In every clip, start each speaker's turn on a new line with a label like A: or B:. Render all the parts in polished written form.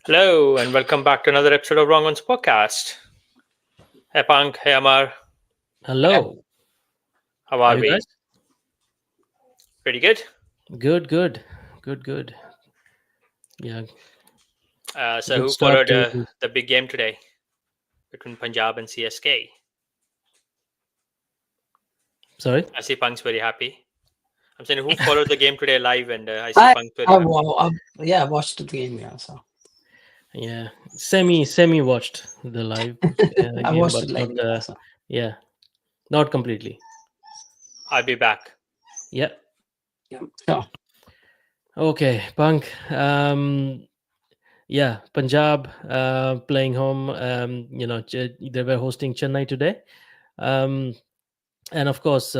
A: Hello, and welcome back to another episode of Wrong One's podcast. Hey, Punk. Hey, Amar.
B: Hello.
A: How
B: How
A: are
B: you guys?
A: we? Pretty good.
B: Good, good, good, good. Yeah,
A: So,
B: good
A: who
B: start
A: followed
B: to.
A: the big game today between Punjab and CSK?
B: Sorry.
A: I see Punk's very happy. I'm saying, who followed the game today live? And I see
C: I,
A: Punk's very happy.
C: yeah, I watched the game. Yeah, so
B: Yeah, semi watched the live
C: I
B: game,
C: watched
B: but
C: it
B: not.
C: live. Yeah, so
B: Yeah, not completely.
A: I'll be back.
B: Yeah.
C: yeah, sure.
B: Okay, Punk. Yeah, Punjab playing home. They were hosting Chennai today. Um, and of course,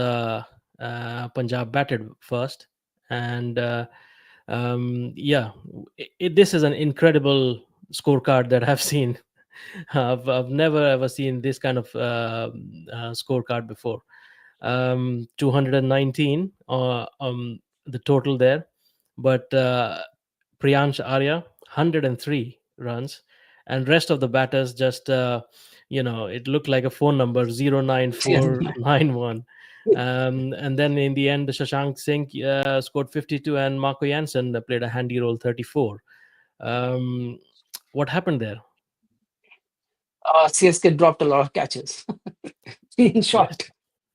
B: Punjab batted first, and yeah, this is an incredible scorecard that I've seen. I've never ever seen this kind of scorecard before. 219, the total there, but Priyansh Arya 103 runs, and rest of the batters just it looked like a phone number
C: Yeah,
B: 09491. And then in the end, Shashank Singh scored 52, and Marco Jansen played a handy role 34. Um, what happened there?
C: CSK dropped a lot of catches. In
B: Yes.
C: short,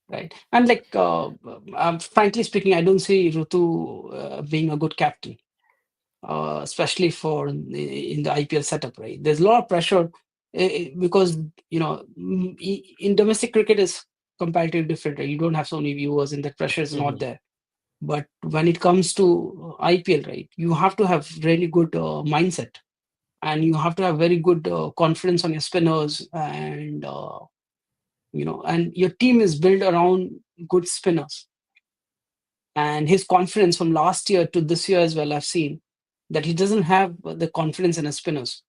C: right? And frankly speaking, I don't see Rutu being a good captain, especially for in the IPL setup. Right? There's a lot of pressure because in domestic cricket is comparatively different. Right? You don't have so many viewers, and that pressure is not
B: Mhm.
C: there. But when it comes to IPL, right, you have to have really good mindset, and you have to have very good confidence on your spinners, and and your team is built around good spinners. And his confidence from last year to this year as well, I've seen that he doesn't have the confidence in his spinners,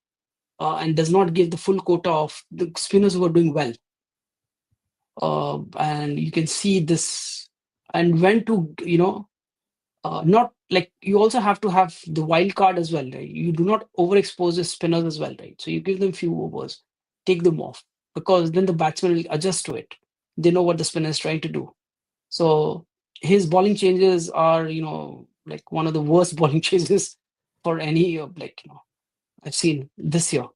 C: and does not give the full quota of the spinners who are doing well. And you can see this, and when to not like, you also have to have the wild card as well, right? You do not overexpose the spinners as well, right? So you give them few overs, take them off, because then the batsman will adjust to it. They know what the spinner is trying to do. So his bowling changes are, like one of the worst bowling changes for any I've seen this year,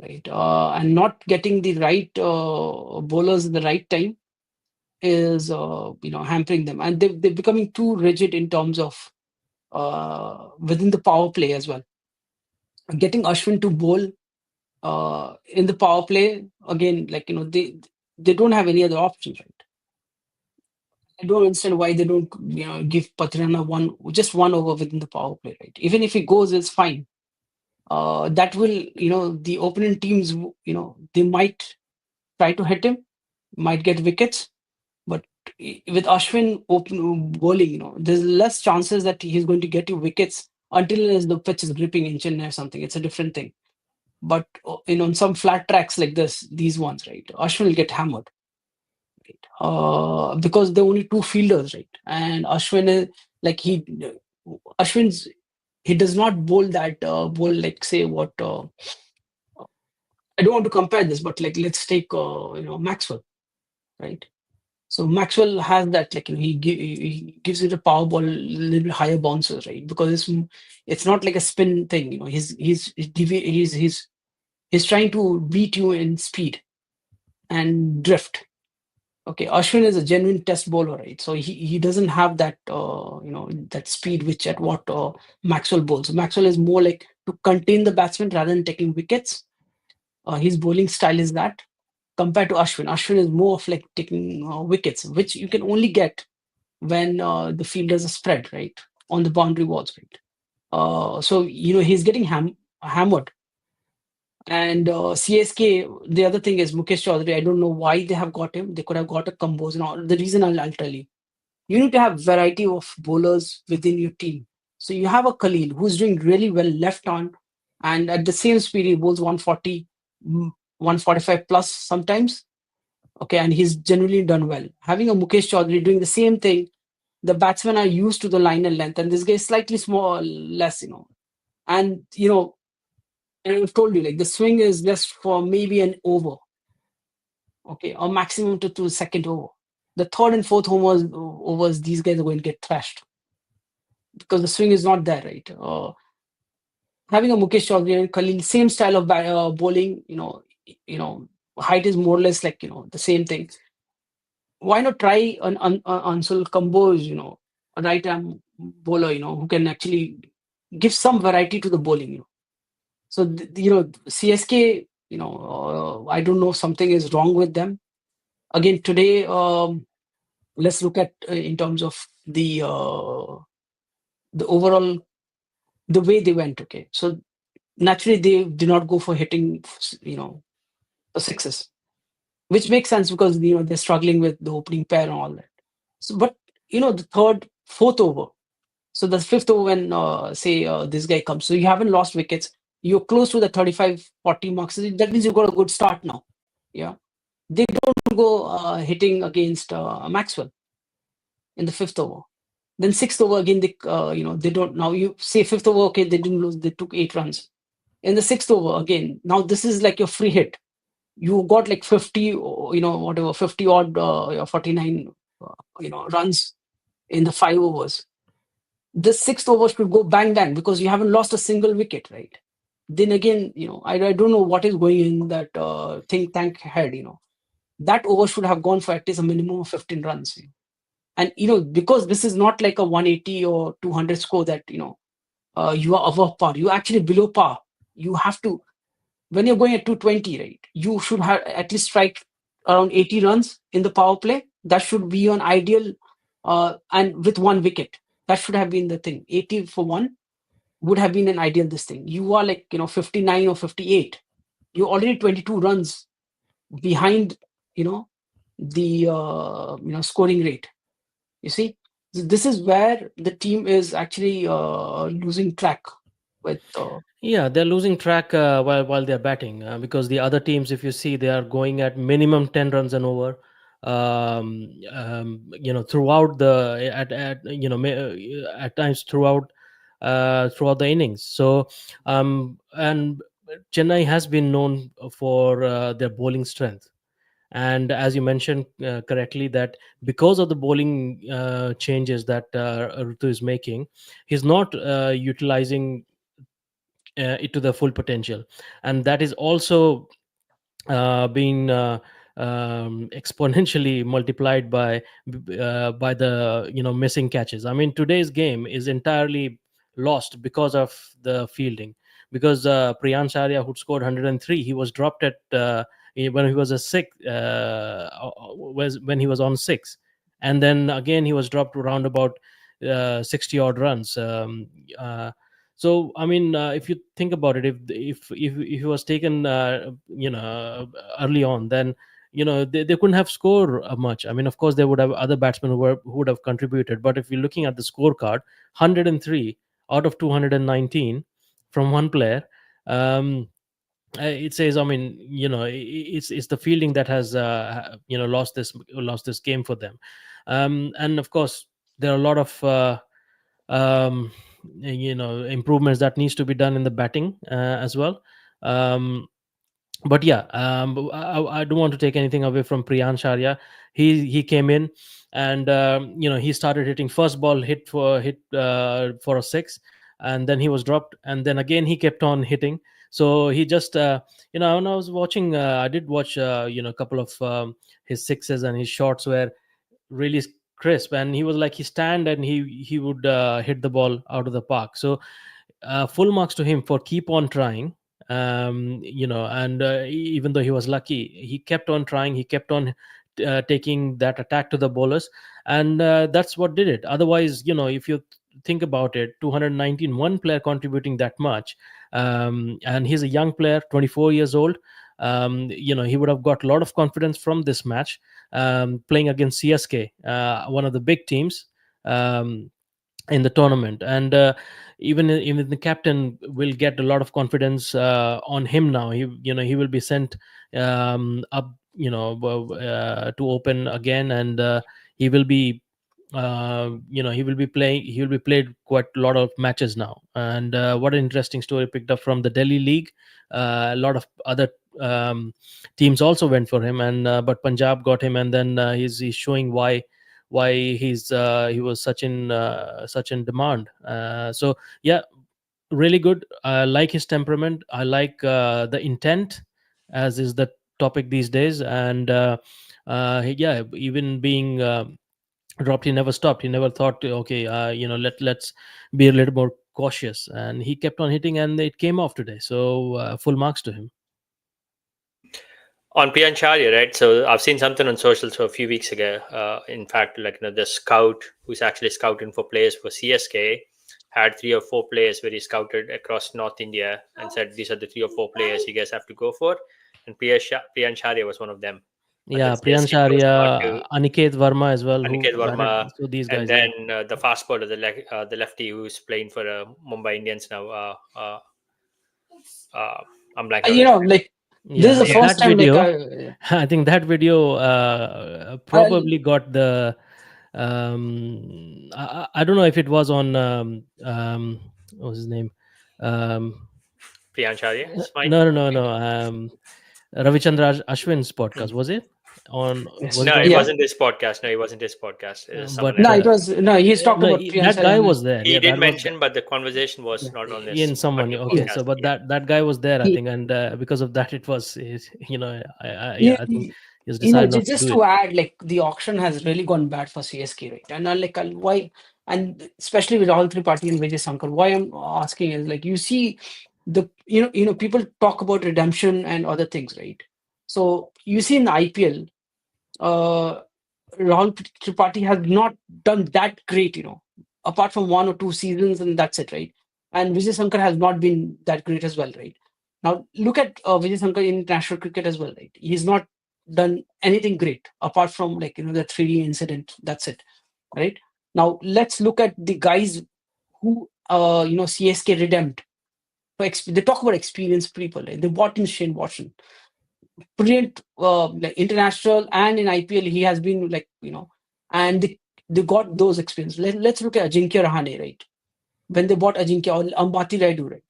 C: right? And not getting the right bowlers at the right time is hampering them, and they're becoming too rigid in terms of within the power play as well. Getting Ashwin to bowl in the power play again, they don't have any other options, right? I don't understand why they don't give Patrana just one over within the power play, right? Even if he goes, it's fine. That will, the opponent teams, they might try to hit him, might get wickets, but with Ashwin open bowling, there's less chances that he's going to get you wickets until as the pitch is gripping in Chennai or something. It's a different thing. But on some flat tracks like these ones, right, Ashwin will get hammered, right? Because there are only two fielders, right? And Ashwin is like Ashwin's he does not bowl that bowl, like, say what I don't want to compare this, but like, let's take Maxwell, right? So Maxwell has that, like, he gives it a power ball, a little bit higher bounces, right? Because it's not like a spin thing, he's trying to beat you in speed and drift. Okay, Ashwin is a genuine test bowler, right? So he doesn't have that that speed which at what Maxwell bowls. Maxwell is more like to contain the batsman rather than taking wickets. His bowling style is that, compared to Ashwin. Ashwin is more of like taking wickets, which you can only get when the fielders are spread, right, on the boundary walls, right. So he's getting hammered. And CSK, the other thing is Mukesh Chaudhary. I don't know why they have got him. They could have got a combos. The reason I'll tell you. You need to have variety of bowlers within your team. So you have a Khalil who's doing really well left on, and at the same speed he bowls 140, 145 plus sometimes. Okay, and he's generally done well. Having a Mukesh Chaudhary doing the same thing, the batsmen are used to the line and length, and this guy is slightly small, less, and And I've told you, like the swing is just for maybe an over, okay, or maximum to second over. The third and fourth overs, these guys are going to get thrashed because the swing is not there, right? Having a Mukesh Chaudhary and Khalil, same style of bowling, height is more or less like the same thing. Why not try an Ansul Kamboj, a right arm bowler, who can actually give some variety to the bowling, So CSK, I don't know, something is wrong with them. Again today, let's look at in terms of the overall the way they went. Okay, so naturally they did not go for hitting, sixes, which makes sense because they're struggling with the opening pair and all that. So, but the third, fourth over. So the fifth over when say this guy comes, so you haven't lost wickets. You're close to the 35-40 marks. That means you've got a good start now. Yeah, they don't go hitting against Maxwell in the fifth over. Then sixth over again, they don't. Now you say fifth over, okay, they didn't lose. They took 8 runs. In the sixth over again, now this is like your free hit. You got like 50, whatever, 50 odd, 49, runs in the 5 overs. The sixth over should go bang bang because you haven't lost a single wicket, right? Then again, I don't know what is going in that think tank head. That over should have gone for at least a minimum of 15 runs. And because this is not like a 180 or 200 score that you are above par. You actually below par. You have to, when you're going at 220, right? You should have at least strike around 80 runs in the power play. That should be an ideal, and with one wicket. That should have been the thing. 80 for one would have been an ideal this thing. You are like 59 or 58. You're already 22 runs behind the scoring rate. You see, this is where the team is actually losing track with.
B: Yeah, they're losing track while they're batting because the other teams, if you see, they are going at minimum 10 runs and over. Throughout the at times throughout the innings. So and Chennai has been known for their bowling strength. And as you mentioned correctly, that because of the bowling changes that Rutu is making, he's not utilizing it to the full potential, and that is also being exponentially multiplied by the missing catches. I mean, today's game is entirely lost because of the fielding. Because Priyansh Arya, who scored 103, he was dropped at when he was a six when he was on six, and then again he was dropped around about 60 odd runs. So I mean, if you think about it, if he was taken, early on, then they couldn't have scored much. I mean, of course, there would have other batsmen who would have contributed. But if you're looking at the scorecard, 103 out of 219 from one player. It says, I mean, it's the fielding that has lost this game for them, and of course there are a lot of improvements that needs to be done in the batting as well. But yeah, I don't want to take anything away from Priyansh Arya. He came in, and he started hitting. First ball hit for a six, and then he was dropped, and then again he kept on hitting. So he just when I was watching, I did watch a couple of his sixes, and his shots were really crisp, and he was like, he stand and he would hit the ball out of the park. So full marks to him for keep on trying. And even though he was lucky, he kept on trying, he kept on taking that attack to the bowlers, and that's what did it. Otherwise, if you think about it, 219, one player contributing that much, and he's a young player, 24 years old. He would have got a lot of confidence from this match, playing against CSK, one of the big teams in the tournament. And even the captain will get a lot of confidence on him now. He will be sent up to open again, and he will be he will be playing. He will be played quite a lot of matches now. And what an interesting story picked up from the Delhi League. A lot of other teams also went for him, and but Punjab got him, and then he's showing why he was such in demand. So yeah, really good. I like his temperament. I like the intent, as is the topic these days. And yeah, even being dropped, he never stopped. He never thought, okay, let's be a little more cautious, and he kept on hitting, and it came off today. So full marks to him.
A: On Piancharia, right? So I've seen something on socials a few weeks ago. In fact, the scout who's actually scouting for players for CSK had 3 or 4 players where he scouted across North India and said these are the 3 or 4 players you guys have to go for, and Piancharia was one of them. But then
B: Yeah,
A: CSK chose not
B: Priyansharya,
A: to.
B: Aniket Verma as well, who
A: Aniket Verma,
B: batted. So these
A: and
B: guys, yeah.
A: then the fast bowler, the lefty who's playing for Mumbai Indians now. I'm blanking on his name.
C: Like this is
B: Yeah,
C: the
B: but
C: first
B: that
C: time, like
B: video, I think that video
C: I
B: probably got the. I don't know if it was on what was his name? Um,
A: Piancharia is fine.
B: no. Ravichandra Ashwin's podcast, was it?
C: yes,
B: Was it
A: No,
B: on
A: it
C: yeah.
B: that?
A: wasn't his podcast. No, it wasn't his podcast. It was someone
B: But
C: No,
A: else.
C: it was no. He's talked
B: no,
C: about
B: that
C: Priyanka
B: guy
C: and
B: was there.
A: He
B: Yeah,
A: did
B: that was
A: mention, but the conversation was not on
B: in
A: this
B: someone.
A: particular
B: Okay,
C: yeah.
B: so
A: podcast.
B: but
A: Yeah.
B: that guy was there, I
C: He,
B: think, and because of that, it was
C: yeah,
B: I think he's decided not to
C: just
B: do
C: to
B: it.
C: add, like the auction has really gone bad for CSK, right? And why, and especially with all three party and Vijay Sankar, why I'm asking is like you see people talk about redemption and other things, right? So you see in the IPL, uh, Rahul Tripathi has not done that great, apart from 1 or 2 seasons, and that's it, right? And Vijay Sankar has not been that great as well, right? Now look at Vijay Sankar in international cricket as well, right? He's not done anything great apart from the 3D incident. That's it, right? Now let's look at the guys who CSK redeemed. They talk about experienced people. Right? They bought in Shane Watson, brilliant, like international and in IPL, he has been and they got those experience. Let's look at Ajinkya Rahane, right? When they bought Ajinkya or Ambati Raidu, right?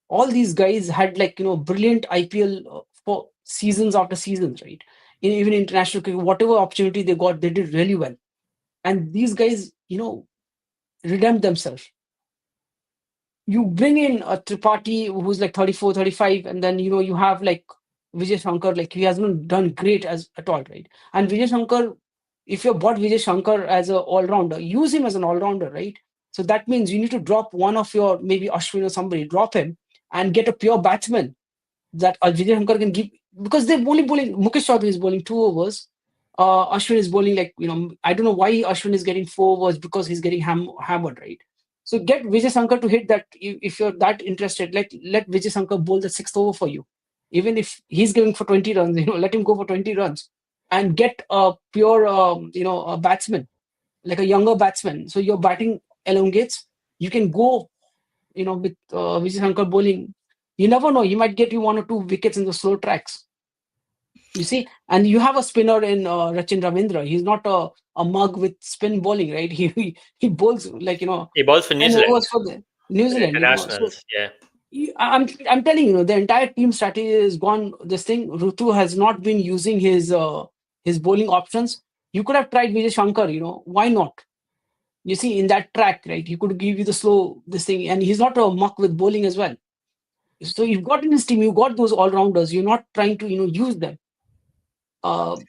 C: All these guys had brilliant IPL for seasons after seasons, right? Even international cricket, whatever opportunity they got, they did really well. And these guys, redeemed themselves. You bring in a Tripathi who's like 34, 35, and then you have like Vijay Shankar, like he hasn't done great as at all, right? And Vijay Shankar, if you bought Vijay Shankar as an all-rounder, use him as an all-rounder, right? So that means you need to drop one of your maybe Ashwin or somebody, drop him and get a pure batsman that Vijay Shankar can give, because they're only bowling. Mukesh Chaudhary is bowling 2 overs. Ashwin is bowling I don't know why Ashwin is getting 4 overs, because he's getting hammered, right? So get Vijay Shankar to hit that. If you're that interested, let Vijay Shankar bowl the 6th over for you. Even if he's going for 20 runs, let him go for 20 runs and get a pure, a batsman, like a younger batsman. So your batting elongates. You can go, with Vijay Shankar bowling. You never know. He might get you 1 or 2 wickets in the slow tracks. You see, and you have a spinner in Rachin Ravindra. He's not a mug with spin bowling, right? He bowls
A: He bowls for New
C: 10
A: Zealand,
C: overs for the New
A: for
C: Zealand. So
A: internationals. Yeah.
C: I'm telling you, the entire team strategy is gone. This thing, Rutu has not been using his bowling options. You could have tried Vijay Shankar. Why not? You see, in that track, right? He could give you the slow this thing, and he's not a muck with bowling as well. So you've got in his team, you got those all rounders. You're not trying to use them. And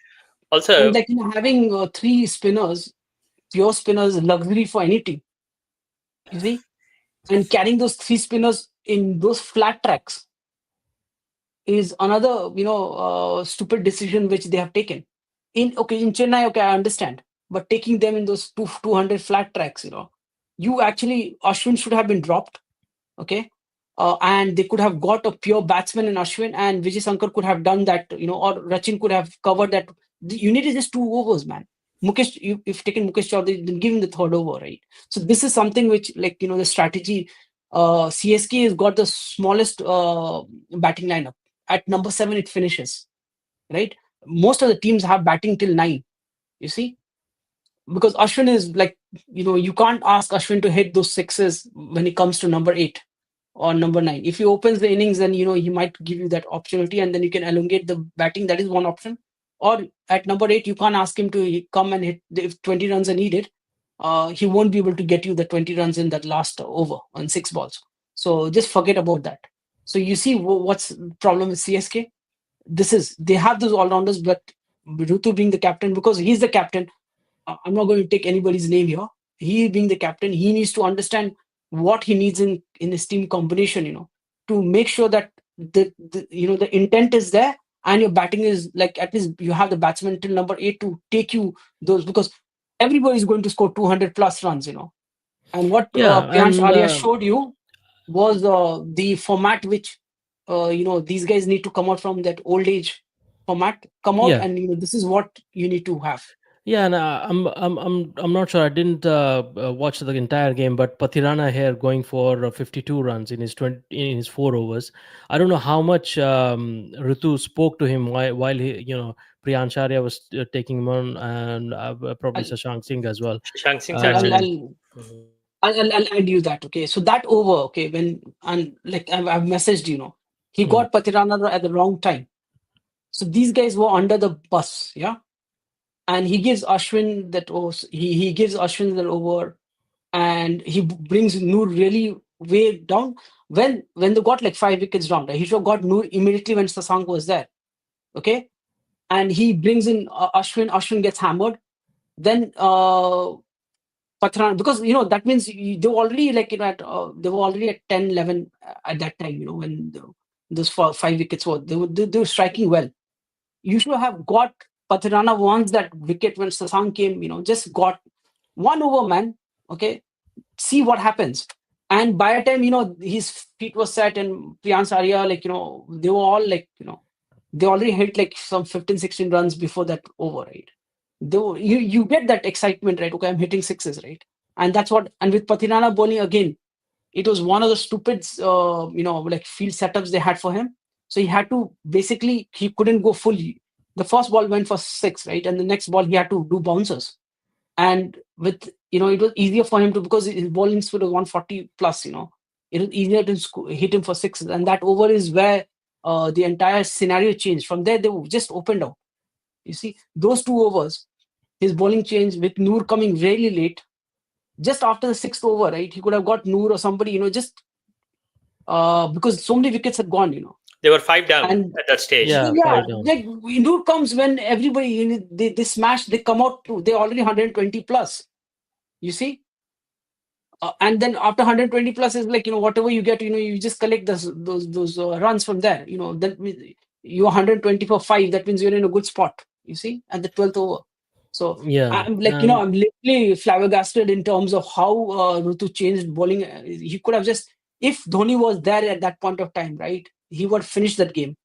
A: Also,
C: having 3 spinners, pure spinners, luxury for any team. You see, and carrying those 3 spinners in those flat tracks is another stupid decision which they have taken. In Chennai, okay, I understand, but taking them in those 200 flat tracks, you actually Ashwin should have been dropped, okay, and they could have got a pure batsman in Ashwin, and Vijay Shankar could have done that, or Rachin could have covered that. You needed just 2 overs, man. Mukesh, you've taken Mukesh Chaudhary, then give him the 3rd over, right? So this is something which, the strategy. CSK has got the smallest batting lineup. At number 7, it finishes, right? Most of the teams have batting till 9. You see, because Ashwin is like, you can't ask Ashwin to hit those sixes when it comes to number 8 or number 9. If he opens the innings, then he might give you that opportunity, and then you can elongate the batting. That is one option. Or at number 8, you can't ask him to come and hit. If 20 runs are needed, he won't be able to get you the 20 runs in that last over on 6 balls. So just forget about that. So you see what's the problem with CSK. They have those all-rounders, but Rutu being the captain, because he's the captain, I'm not going to take anybody's name here. He being the captain, he needs to understand what he needs in his team combination, to make sure that the intent is there, and your batting is like, at least you have the batsman till number 8 to take you those, because everybody is going to score 200 plus runs, And what
B: Yeah,
C: Priyansh
B: and
C: Arya showed you was the format which these guys need to come out from that old age format, come out,
B: yeah,
C: and this is what you need to have.
B: yeah, and I'm not sure. I didn't watch the entire game, but Pathirana here going for 52 runs in his 4 overs. I don't know how much Ritu spoke to him while he, Priyansharya was taking him on, and probably
C: I'll,
B: Shashank Singh as well.
A: Shashank Singh's
C: I'll, I'll,
B: Um,
A: actually.
C: I'll
A: Mhm.
C: I'll add you that. Okay, so that over, okay, when, and like I've messaged, he
B: mm,
C: got Patirana at the wrong time. So these guys were under the bus, yeah. And he gives Ashwin that, he gives Ashwin that over, and he brings Noor really way down. When they got like 5 wickets down, right, he should have got Noor immediately when Sasank was there, okay. And he brings in Ashwin. Ashwin gets hammered. Then Patran, because that means they were already like they were already at 10, 11 at that time. When those 5 wickets were, they were striking well. You should have got Patrana once that wicket when Sasan came. Just got one over, man. Okay, see what happens. And by the time his feet was set, and Priyansh Arya, like they were all like they already hit like some 15, 16 runs before that over, right? Though you get that excitement, right? Okay, I'm hitting sixes, right? And that's what. And with Pathirana bowling again, it was one of the stupid, like field setups they had for him. So he had to, basically, he couldn't go fully. The first ball went for 6, right? And the next ball he had to do bouncers. And with it was easier for him to, because his bowling speed was 140 plus. It was easier to hit him for 6s, and that over is where the entire scenario changed. From there, they just opened out. You see, those 2 overs, his bowling change with Noor coming really late, just after the 6th over, right? He could have got Noor or somebody, just because so many wickets had gone,
A: They were 5 down
C: and
A: at that stage.
B: yeah,
C: yeah,
B: 5 down.
C: like Noor comes when everybody, they smash, they come out to, they're already 120 plus. You see, and then after 120 plus is like whatever you get, you just collect those runs from there. That means you're 120 for 5. That means you're in a good spot. You see, at the 12th over. So
B: Yeah,
C: I'm like,
B: and
C: I'm literally flabbergasted in terms of how Rutu changed bowling. He could have just, if Dhoni was there at that point of time, right, he would have finished that game.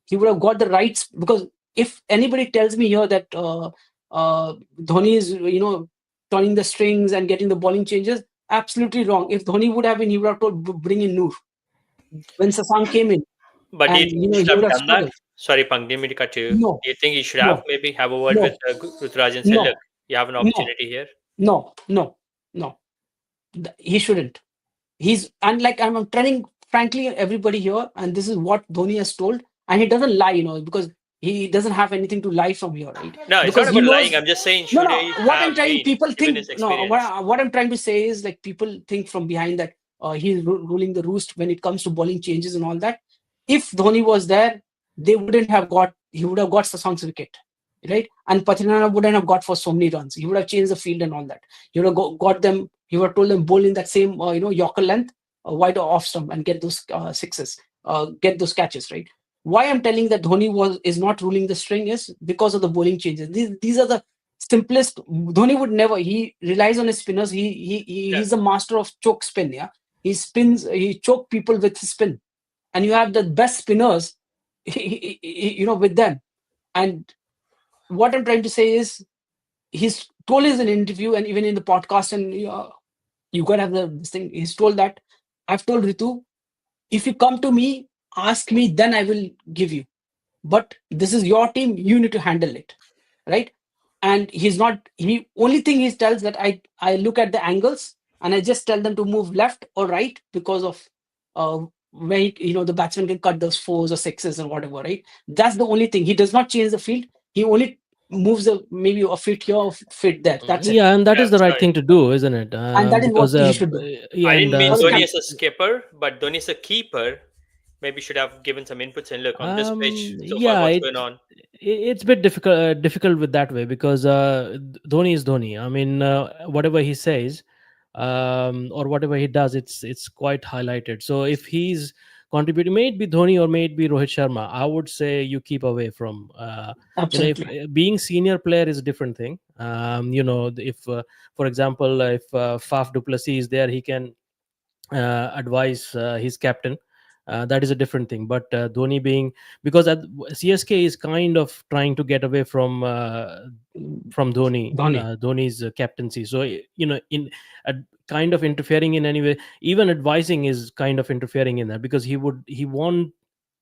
C: He would have got the rights, because if anybody tells me here that Dhoni is, turning the strings and getting the bowling changes, absolutely wrong. If Dhoni would have been, he would have told bring in Noor when Sasan came in,
A: But do you
C: and
A: think he
C: he
A: should
C: would
A: have
C: have
A: done that?
C: struggled.
A: Sorry, Pang, didn't mean to cut you.
C: No,
A: Do you think he should have
C: no,
A: maybe have a word with
C: no,
A: Ruturaj and say, look,
C: no,
A: you have an
C: no,
A: opportunity here?
C: no. He shouldn't. He's, and like I'm telling frankly everybody here, and this is what Dhoni has told, and he doesn't lie, because he doesn't have anything to lie from here, right?
A: No, it's not
C: Because he
A: about lying.
C: knows.
A: I'm just saying,
C: No,
A: should
C: no.
A: he
C: What I'm
A: have
C: trying,
A: been,
C: people
A: given
C: think.
A: his
C: No, what,
A: experience?
C: what I'm trying to say is, like, people think from behind that he's ruling the roost when it comes to bowling changes and all that. If Dhoni was there, they wouldn't have got. He would have got Sasank's wicket, right? And Patinana wouldn't have got for so many runs. He would have changed the field and all that. He would have got them. He would have told them bowl in that same, Yorker length, wide off stump, and get those sixes, get those catches, right? Why I'm telling that Dhoni is not ruling the string is because of the bowling changes. These are the simplest. Dhoni would never. He relies on his spinners.
A: Yeah.
C: He's a master of choke spin. Yeah, he spins. He choke people with his spin, and you have the best spinners, with them. And what I'm trying to say is, he's told in an interview and even in the podcast, and you gotta have this thing. He's told that I've told Ritu, if you come to me, ask me, then I will give you. But this is your team. You need to handle it, right? and he's not. He only thing he tells that I look at the angles and I just tell them to move left or right because of where the batsman can cut those fours or sixes or whatever, right? That's the only thing. He does not change the field. He only moves maybe a feet here or fit there. That's it.
B: Yeah, and that
A: Yeah,
B: is the right
A: sorry.
B: thing to do, isn't it?
C: And that is what
B: Because
C: he should do.
B: yeah,
A: I
B: and
A: didn't mean
C: Or the
A: Dhoni
C: camp.
A: as a skipper, but Dhoni as a keeper. Maybe should have given some inputs and look on this pitch so far.
B: yeah,
A: What's going on?
B: it's a bit difficult with that way because Dhoni is Dhoni. I mean, whatever he says, or whatever he does, it's quite highlighted. So if he's contributing, may it be Dhoni or may it be Rohit Sharma, I would say you keep away from. If
C: Absolutely.
B: being senior player is a different thing. If for example, if Faf du Plessis is there, he can advise his captain. That is a different thing. But Dhoni being, because CSK is kind of trying to get away from
C: Dhoni.
B: Dhoni's captaincy. So in uh, kind of interfering in any way, even advising is kind of interfering in that, because he want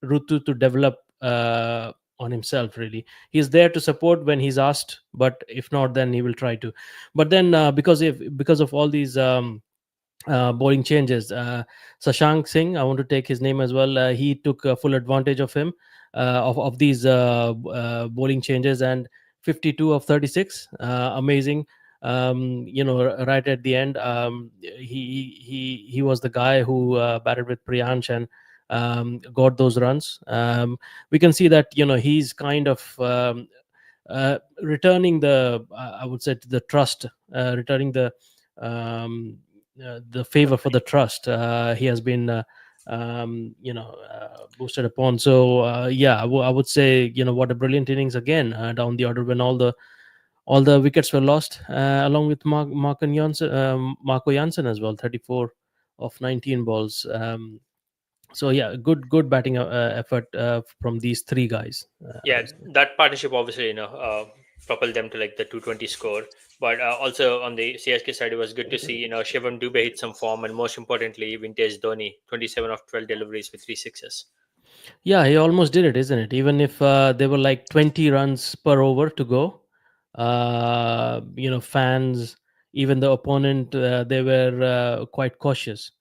B: Rutu to develop on himself. Really, he's there to support when he's asked, but if not, then he will try to. But then because of all these bowling changes. Sashank Singh, I want to take his name as well. He took full advantage of him, of these bowling changes, and 52 of 36, amazing. Right at the end, he was the guy who batted with Priyansh and got those runs. We can see that he's kind of returning I would say, to the trust, returning the favor for the trust. He has been boosted upon. So yeah, I would say, what a brilliant innings again, down the order, when all the wickets were lost, along with Marco Janssen as well, 34 of 19 balls. So yeah, good batting effort from these three guys, I
A: Yeah,
B: would say.
A: that partnership obviously propelled them to like the 220 score. But also on the CSK side, it was good to see Shivam Dubey hit some form, and most importantly, vintage Dhoni, 27 of 12 deliveries with three sixes.
B: Yeah, he almost did it, isn't it? Even if there were like 20 runs per over to go, fans, even the opponent, they were quite cautious.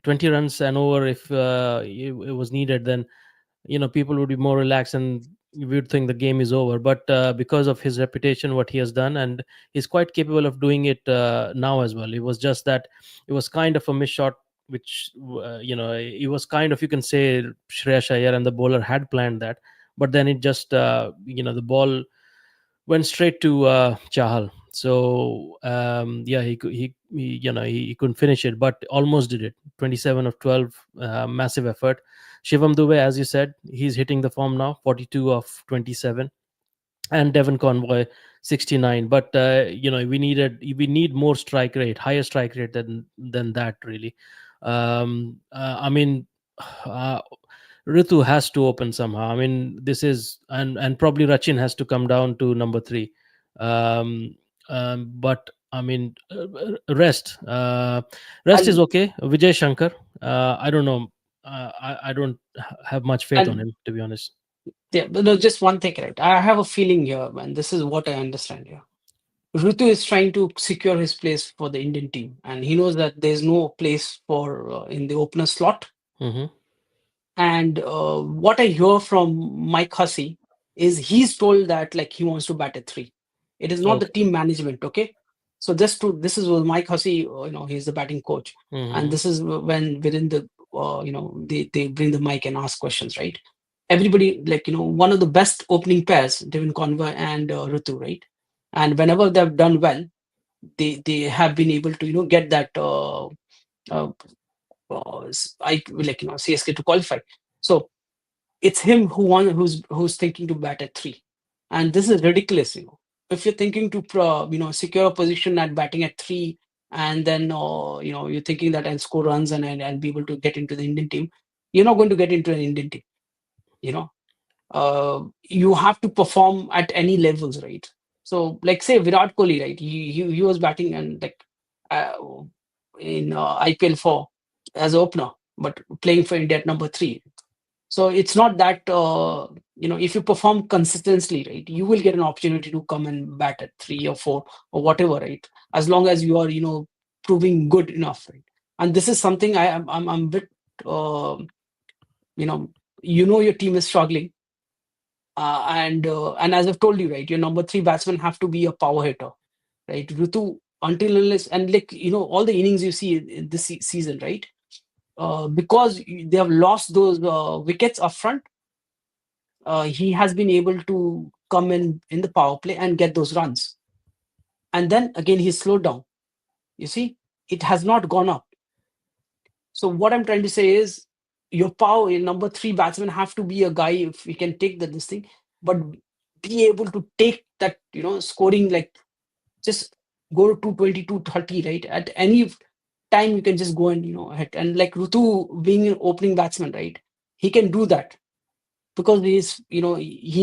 B: 20 runs and over, if it was needed, then people would be more relaxed and we would think the game is over. But because of his reputation, what he has done, and he's quite capable of doing it now as well. It was just that it was kind of a miss shot, which it was kind of, you can say, Shreya Iyer and the bowler had planned that, but then it just the ball went straight to Chahal. So yeah, he couldn't finish it, but almost did it. 27 of 12, massive effort. Shivam Dubey, as you said, he's hitting the form now, 42 of 27, and Devon Convoy 69. But we need more strike rate, higher strike rate than that, really. I mean, uh, Ritu has to open somehow. I mean, this is, and probably Rachin has to come down to number three. Um, but I mean, rest is
C: And
B: okay. Vijay Shankar, I don't know. I don't have much faith on
C: and
B: him, to be honest.
C: yeah, but no, just one thing, right? I have a feeling here, and this is what I understand here. Rutu is trying to secure his place for the Indian team, and he knows that there's no place for in the opener slot.
B: Hmm.
C: And what I hear from Mike Hussey is he's told that like he wants to bat at three. It is not the
B: Okay.
C: team management, okay? So this is what Mike Hussey, he's the batting coach, and
B: Hmm.
C: this is when within the they bring the mic and ask questions, right? Everybody, like, one of the best opening pairs, Devin Conway and Rutu, right? And whenever they've done well, they have been able to get that uh, I like CSK to qualify. So it's him who's thinking to bat at three, and this is ridiculous. If you're thinking to secure a position at batting at three, and then you're thinking that I'll score runs and I'll be able to get into the Indian team, you're not going to get into an Indian team. You know, you have to perform at any levels, right? So, like, say Virat Kohli, right? He was batting and like uh, in IPL 4 as opener, but playing for India at number three. So it's not that if you perform consistently, right, you will get an opportunity to come and bat at 3 or 4 or whatever, right? As long as you are proving good enough, right? And this is something I'm a bit you know your team is struggling, and as I've told you, right, your number three batsman have to be a power hitter, right? Ritu, until unless, and like all the innings you see in this season, right? Because they have lost those wickets up front, he has been able to come in the power play and get those runs. And then again, he's slowed down. You see, it has not gone up. So what I'm trying to say is, your number three batsman have to be a guy if he can take this thing, but be able to take that, scoring, like just go to 220, 230, right? At any time you can just go and hit. And like Rutu being an opening batsman, right? He can do that because he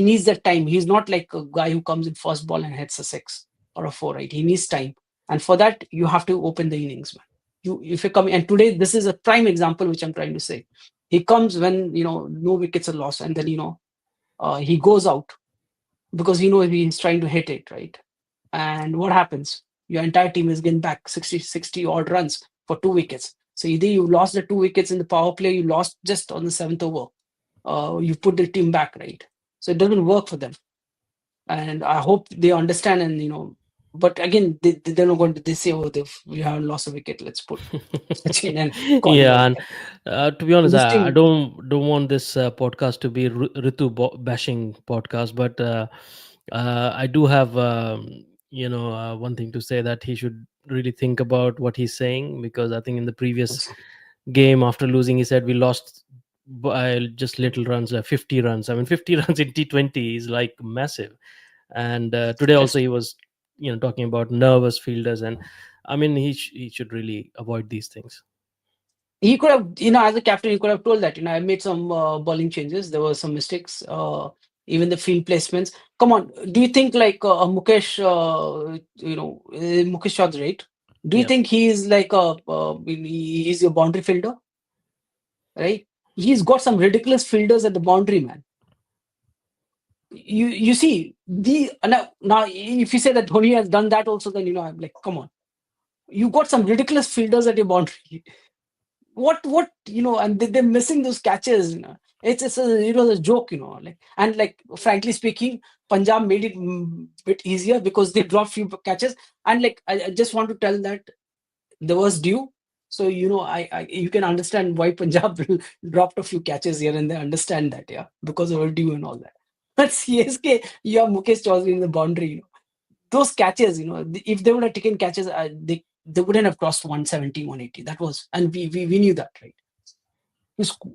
C: needs that time. He's not like a guy who comes in first ball and hits a six or a four, right? He needs time, and for that you have to open the innings, man. If you come, and today this is a prime example which I'm trying to say. He comes when no wickets are lost, and then he goes out because he's trying to hit it, right? And what happens? Your entire team is getting back 60 odd runs for 2 wickets. So either you lost the 2 wickets in the power play, you lost just on the seventh over, you put the team back, right? So it doesn't work for them, and I hope they understand. And but again, they're not going to. They say, "Oh, we haven't lost a wicket. Let's put Sachin and Kohli
B: Yeah,
C: out
B: and
C: there."
B: to be honest,
C: This
B: I
C: team,
B: don't want this podcast to be Ritu bashing podcast, but I do have one thing to say, that he should really think about what he's saying, because I think in the previous game after losing, he said we lost by just little runs, 50 runs. I mean, 50 runs in T20 is like massive. And today also
C: just
B: he was talking about nervous fielders, and I mean he should really avoid these things.
C: he could have, as a captain, he could have told that, I made some bowling changes. There were some mistakes, even the field placements. Come on, do you think like Mukesh, Mukesh Chaudhary, right? Do you
B: Yeah.
C: think he is like he's your boundary fielder, right? He's got some ridiculous fielders at the boundary, man. You see now if you say that Dhoni has done that also, then I'm like, come on, you got some ridiculous fielders at your boundary. What and they're missing those catches. It's a joke, like. And like, frankly speaking, Punjab made it bit easier because they dropped few catches. And like, I just want to tell that there was due. So you can understand why Punjab dropped a few catches here and they understand that, yeah, because of due and all that. But CSK, you have Mukesh Chaudhary in the boundary. Those catches, if they would have taken catches, they wouldn't have crossed 170, 180. That was, and we knew that, right?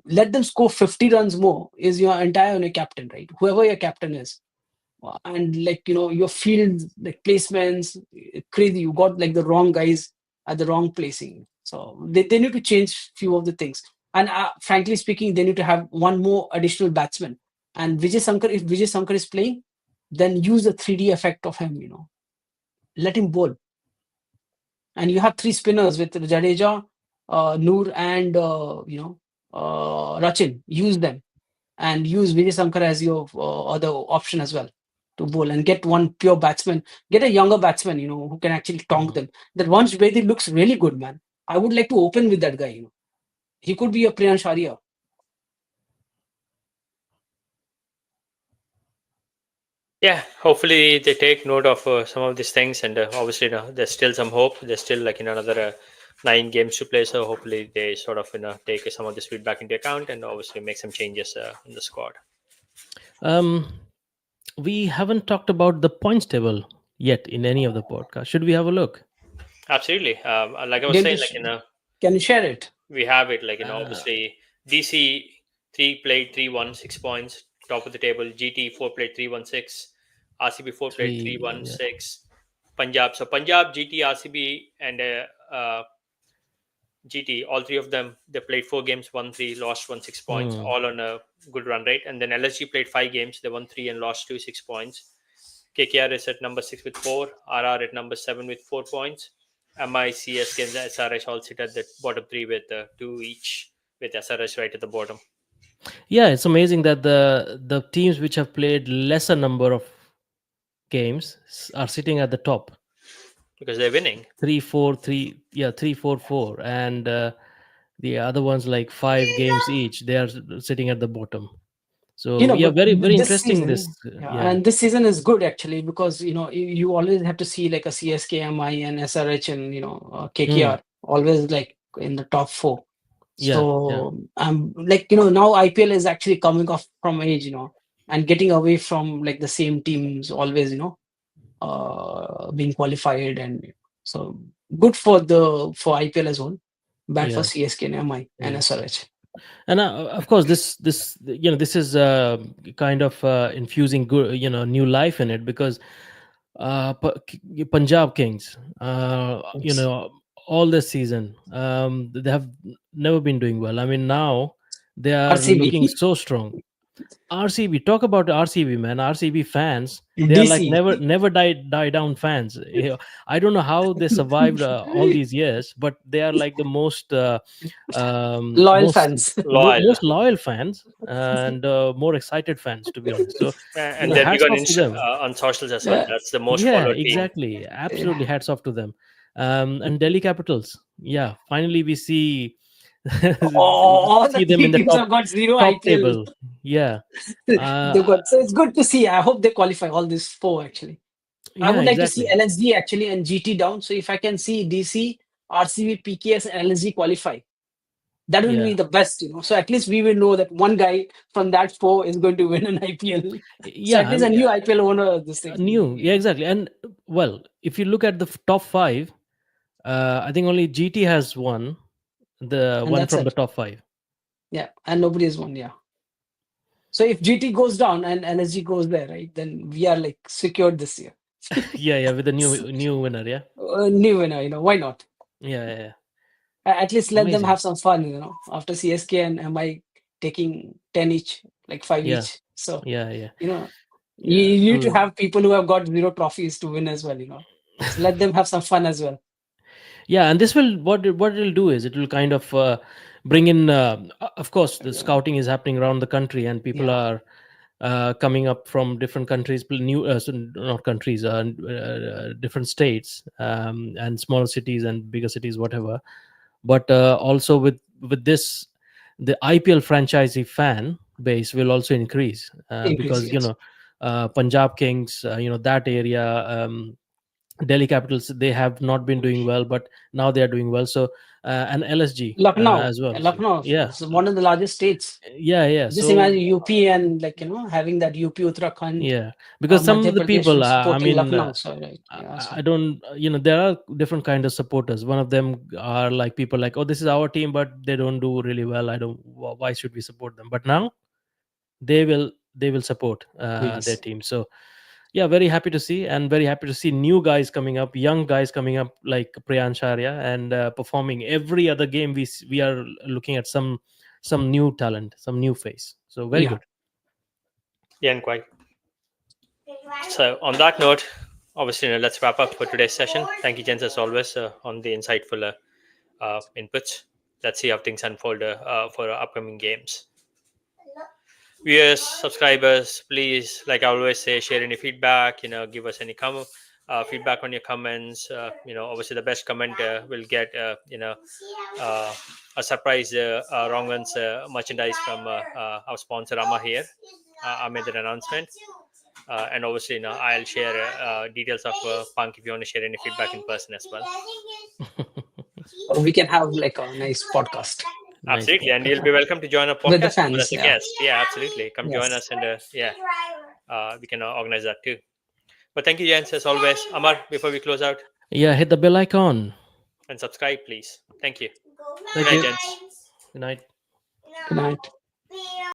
C: Let them score 50 runs more is your entire captain, right? Whoever your captain is. And like, your field, like placements, crazy. You got like the wrong guys at the wrong placing. So they need to change few of the things. And frankly speaking, they need to have one more additional batsman. And if Vijay Shankar is playing, then use the 3D effect of him, let him bowl. And you have three spinners with Jadeja, Noor, and Rachin. Use them, and use Vijay Shankar as your other option as well to bowl, and get one pure batsman. Get a younger batsman, who can actually tonk them. That one Vedi looks really good, man. I would like to open with that guy. He could be a Priyansh Arya.
A: Yeah, hopefully they take note of some of these things, and obviously, there's still some hope. There's still like another 9 games to play, so hopefully they sort of take some of this feedback into account and obviously make some changes in the squad.
B: um we haven't talked about the points table yet in any of the podcasts. Should we have a look?
A: Absolutely, like I was
C: Can
A: saying,
C: you,
A: like
C: can you share it?
A: we have it like
B: uh,
A: obviously DC 3 played 3-1 6 points, top of the table. GT 4 played 3-1 6, RCB 4 played three
B: three,
A: one
B: yeah.
A: six. Punjab, so Punjab, GT, RCB, and GT, all three of them, they played 4 games, won three, lost one, 6 points,
B: Hmm.
A: all on a good run rate. And then LSG played 5 games, they won three and lost two, 6 points. KKR is at number six with four, RR at number seven with 4 points. MI, CSK, and SRH all sit at the bottom three with two each, with SRH right at the bottom.
B: Yeah, it's amazing that the teams which have played lesser number of games are sitting at the top.
A: because they're winning.
B: 3-4-3, yeah, 3-4-4, and the other ones like 5 games each. They are sitting at the bottom. So yeah,
C: But
B: very very
C: this
B: interesting. This
C: season, yeah,
B: yeah.
C: and this season is good actually, because you always have to see like a CSK, MI, and SRH, and
B: Mm,
C: KKR always like in the top four.
B: yeah, yeah,
C: So like now IPL is actually coming off from age, and getting away from like the same teams always, being qualified, and so good for for IPL as well. Bad for
B: yeah,
C: CSK and MI and
B: yeah.
C: SRH.
B: And of course, this this is kind of infusing good new life in it, because Punjab Kings,
C: Yes.
B: all this season, they have never been doing well. I mean, now they are
C: RCB,
B: looking so strong. RCB, talk about RCB, man. RCB fans, they are like
C: DC,
B: never die down fans. I don't know how they survived all these years, but they are like the most
C: loyal fans.
A: Loyal.
B: most loyal fans, and more excited fans, to be honest. So
A: And they're big
B: hats
A: on
B: off to them.
A: on socials as well.
C: Yeah,
A: That's the most
B: Yeah,
A: followed team.
B: exactly.
C: yeah.
B: Absolutely, hats off to them. And Delhi Capitals. Yeah, finally we see
C: All the
B: see them in
C: three
B: the
C: teams have got zero
B: top
C: IPL.
B: table. Yeah,
C: They've
B: uh,
C: got, so it's good to see. I hope they qualify all these four actually. I
B: yeah,
C: would like to see
B: exactly.
C: LSG actually and GT down. So if I can see DC, RCB, PKS, and LSG qualify, that will be
B: Yeah,
C: the best. So at least we will know that one guy from that four is going to win an IPL. So
B: yeah.
C: at
B: I
C: least a
B: mean,
C: new IPL owner, this thing.
B: new. Yeah, exactly. And well, if you look at the top five, I think only GT has won, the
C: And
B: one
C: that's
B: from the
C: it.
B: top five.
C: Yeah. And nobody has won. Yeah. So if GT goes down and LSG goes there, right, then we are like secured this year.
B: Yeah, yeah, with the new winner. Yeah,
C: New winner, why not?
B: yeah, yeah, yeah.
C: At least let them
B: Amazing.
C: have some fun, after CSK and MI taking 10 each, like 5
B: Yeah,
C: each. So,
B: yeah, yeah,
C: you know,
B: yeah.
C: you need to have people who have got zero trophies to win as well. So let them have some fun as well.
B: Yeah, and this will what it'll do is it will kind of bring in. Of course, the
C: Yeah.
B: scouting is happening around the country, and people
C: Yeah.
B: are coming up from different countries, new so not countries, different states, and smaller cities and bigger cities, whatever. But also with this, the IPL franchisee fan base will also increase,
C: Increase,
B: because
C: yes.
B: Punjab Kings, that area. Delhi Capitals, they have not been doing well, but now they are doing well. So and LSG
C: Lucknow.
B: as well. So,
C: Lucknow
B: yeah,
C: is one of the largest states.
B: yeah, yeah.
C: Just
B: So
C: imagine UP and like, having that UP Uttarakhand,
B: yeah, because some
C: Madhya
B: of the
C: Pradesh
B: people, I
C: supporting
B: mean,
C: Lucknow. So, right. Yeah,
B: I don't, there are different kind of supporters. One of them are like people like, oh, this is our team, but they don't do really well. I don't. Why should we support them? But now they will support their
C: yes.
B: team. So yeah, very happy to see, and very happy to see new guys coming up, young guys coming up like Priyan Sharia, and performing every other game. We are looking at some new talent, some new face. So very
C: Yeah.
B: good.
A: Yeah, and quite. So on that note, obviously, let's wrap up for today's session. Thank you, gents, as always, on the insightful inputs. Let's see how things unfold for our upcoming games. Viewers, subscribers, please, like I always say, share any feedback. Give us any feedback on your comments. Obviously, the best comment will get uh, a surprise wrong ones merchandise from our sponsor Amma here. I made that announcement. And obviously, I'll share details of Punk if you want to share any feedback in person as well.
C: Or we can have like a nice podcast
B: Nice
A: Absolutely, and
B: podcast.
A: you'll be welcome to join our
C: with the
A: podcast as
C: fans.
A: a
C: Yeah.
A: guest. Yeah, absolutely. Come join
C: Yes.
A: us, and yeah, we can organize that too. But thank you, Jens, as always. Amar, before we close out,
B: Yeah, hit the bell icon.
A: and subscribe, please. Thank you. Good
B: Thank
A: night,
B: you.
A: gents.
B: Good night.
C: Good night.